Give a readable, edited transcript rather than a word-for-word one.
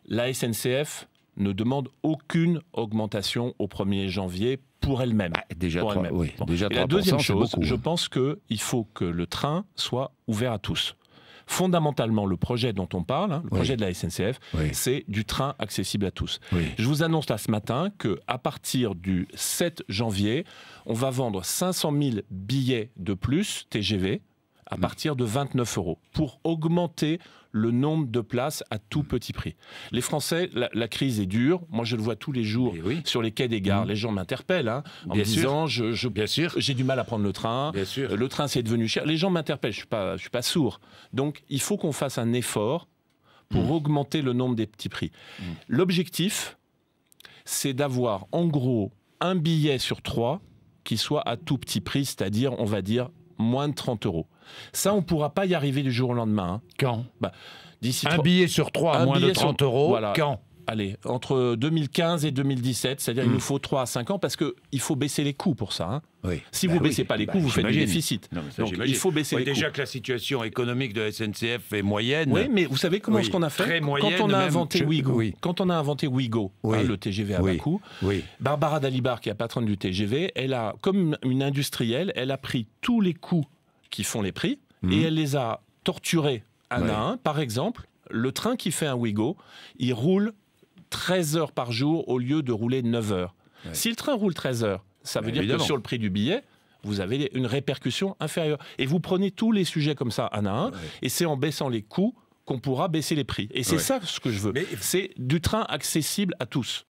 La SNCF ne demande aucune augmentation au 1er janvier pour elle-même. Déjà, pour 3, elle-même. oui, Bon. déjà Et 3%, la deuxième chose, beaucoup, je hein. pense qu'il faut que le train soit ouvert à tous. Fondamentalement, le projet dont on parle, le projet de la SNCF, c'est du train accessible à tous. Je vous annonce là ce matin qu'à partir du 7 janvier, on va vendre 500 000 billets de plus TGV à partir de 29 € pour augmenter le nombre de places à tout petit prix. Les Français, la crise est dure. Moi, je le vois tous les jours sur les quais des gares. Les gens m'interpellent en me disant j'ai du mal à prendre le train. Le train, c'est devenu cher. Les gens m'interpellent. Je suis pas sourd. Donc, il faut qu'on fasse un effort pour augmenter le nombre des petits prix. L'objectif, c'est d'avoir en gros un billet sur 3 qui soit à tout petit prix, c'est-à-dire, on va dire, moins de 30 €. Ça, on ne pourra pas y arriver du jour au lendemain. Quand d'ici Un billet sur 3 à moins de 30 €, voilà. Quand Allez, entre 2015 et 2017, c'est-à-dire il nous faut 3 à 5 ans, parce qu'il faut baisser les coûts pour ça. Si vous ne baissez pas les coûts, vous faites du déficit. Donc il faut baisser les coûts. Déjà que la situation économique de la SNCF est moyenne. Oui, mais vous savez comment est-ce qu'on a fait très moyenne, quand on a même, inventé Ouigo, quand on a inventé Ouigo, le TGV à bas coût, Barbara Dalibard, qui est la patronne du TGV, elle a, comme une industrielle, elle a pris tous les coûts qui font les prix et elle les a torturés un à un. Par exemple, le train qui fait un Ouigo, il roule 13 heures par jour au lieu de rouler 9 heures. Si le train roule 13 heures, ça veut dire que sur le prix du billet, vous avez une répercussion inférieure. Et vous prenez tous les sujets comme ça un à un, et c'est en baissant les coûts qu'on pourra baisser les prix. Et c'est ça ce que je veux. C'est du train accessible à tous.